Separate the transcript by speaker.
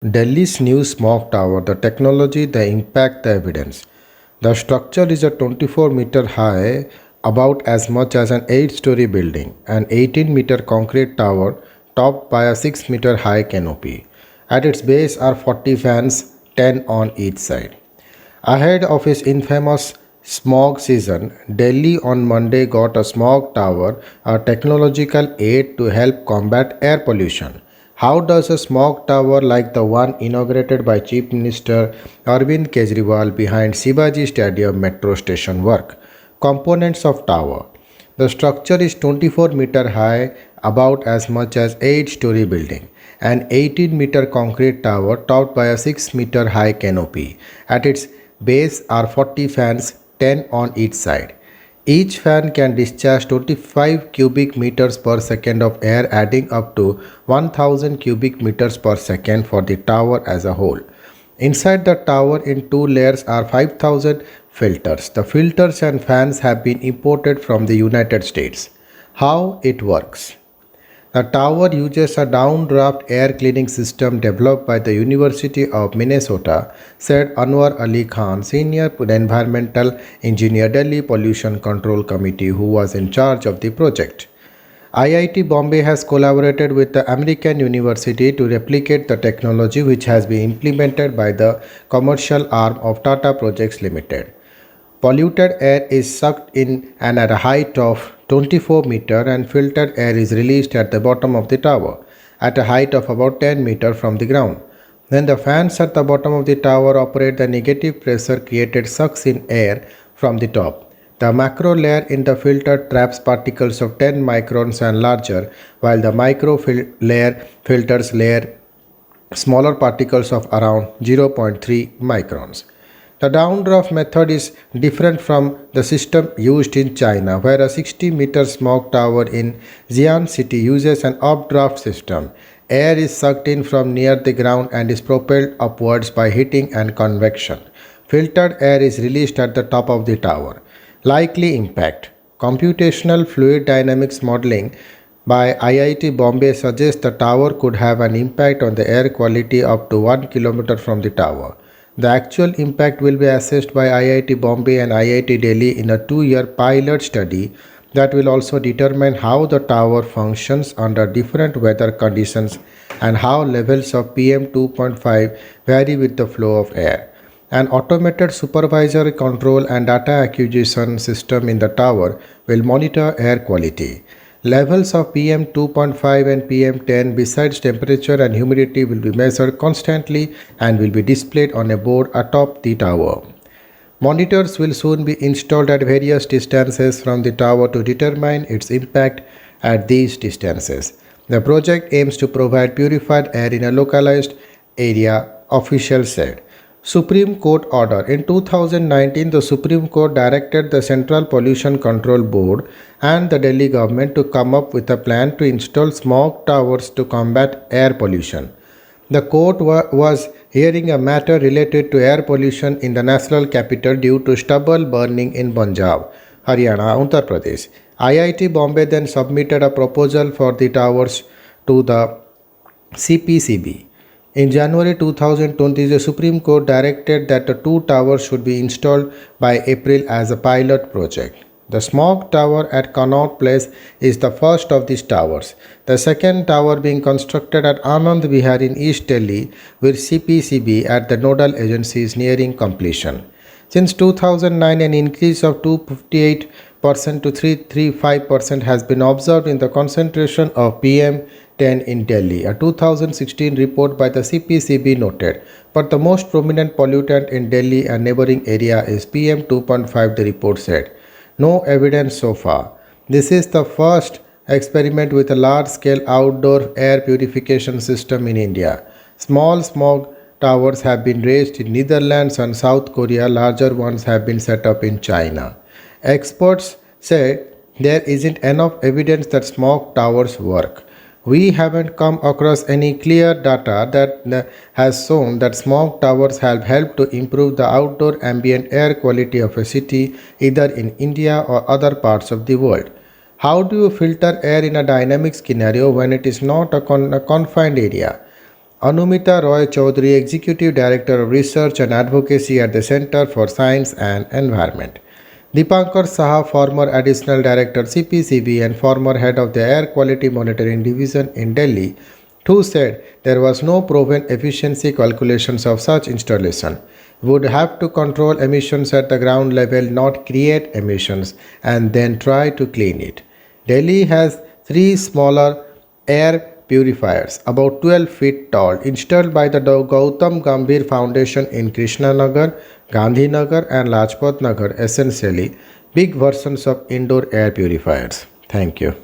Speaker 1: Delhi's new smog tower, the technology, the impact, the evidence. The structure is a 24-meter high, about as much as an 8-story building, an 18-meter concrete tower topped by a 6-meter high canopy. At its base are 40 fans, 10 on each side. Ahead of his infamous smog season, Delhi on Monday got a smog tower, a technological aid to help combat air pollution. How does a smog tower like the one inaugurated by Chief Minister Arvind Kejriwal behind Shivaji Stadium metro station work? Components of tower. The structure is 24-meter high, about as much as 8-story building. An 18-meter concrete tower topped by a 6-meter high canopy. At its base are 40 fans, 10 on each side. Each fan can discharge 25 cubic meters per second of air, adding up to 1000 cubic meters per second for the tower as a whole. Inside the tower in two layers are 5000 filters. The filters and fans have been imported from the United States. How it works. The tower uses a downdraft air cleaning system developed by the University of Minnesota, said Anwar Ali Khan, senior environmental engineer, Delhi Pollution Control Committee, who was in charge of the project. IIT Bombay has collaborated with the American University to replicate the technology which has been implemented by the commercial arm of Tata Projects Limited. Polluted air is sucked in and at a height of 24 meter and filtered air is released at the bottom of the tower at a height of about 10 meter from the ground. Then the fans at the bottom of the tower operate. The negative pressure created sucks in air from the top. The macro layer in the filter traps particles of 10 microns and larger, while the layer filters layer smaller particles of around 0.3 microns. The downdraft method is different from the system used in China, where a 60-meter smog tower in Xi'an city uses an updraft system. Air is sucked in from near the ground and is propelled upwards by heating and convection. Filtered air is released at the top of the tower. Likely impact. Computational fluid dynamics modeling by IIT Bombay suggests the tower could have an impact on the air quality up to 1 kilometer from the tower. The actual impact will be assessed by IIT Bombay and IIT Delhi in a 2-year pilot study that will also determine how the tower functions under different weather conditions and how levels of PM 2.5 vary with the flow of air. An automated supervisory control and data acquisition system in the tower will monitor air quality. Levels of PM 2.5 and PM 10 besides temperature and humidity will be measured constantly and will be displayed on a board atop the tower. Monitors will soon be installed at various distances from the tower to determine its impact at these distances. The project aims to provide purified air in a localized area, officials said. Supreme Court order. In 2019, the Supreme Court directed the Central Pollution Control Board and the Delhi government to come up with a plan to install smog towers to combat air pollution. The court was hearing a matter related to air pollution in the national capital due to stubble burning in Punjab, Haryana, Uttar Pradesh. IIT Bombay then submitted a proposal for the towers to the CPCB. In January 2020, the Supreme Court directed that the two towers should be installed by April as a pilot project. The smog tower at Connaught Place is the first of these towers. The second tower being constructed at Anand Vihar in East Delhi, with CPCB at the nodal agency is nearing completion. Since 2009, an increase of 258% to 335% has been observed in the concentration of PM10 in Delhi, a 2016 report by the CPCB noted. But the most prominent pollutant in Delhi and neighboring area is PM 2.5, the report said. No evidence so far. This is the first experiment with a large-scale outdoor air purification system in India. Small smog towers have been raised in Netherlands and South Korea. Larger ones have been set up in China. Experts said there isn't enough evidence that smog towers work. We haven't come across any clear data that has shown that smog towers have helped to improve the outdoor ambient air quality of a city either in India or other parts of the world. How do you filter air in a dynamic scenario when it is not a confined area? Anumita Roy Chaudhary, Executive Director of Research and Advocacy at the Center for Science and Environment. Dipankar Saha, former Additional Director CPCB and former Head of the Air Quality Monitoring Division in Delhi, who said there was no proven efficiency calculations of such installation. Would have to control emissions at the ground level, not create emissions and then try to clean it. Delhi has three smaller air purifiers, about 12 feet tall, installed by the Gautam Gambhir Foundation in Krishnanagar, Gandhinagar, and Lajpat Nagar, essentially big versions of indoor air purifiers. Thank you.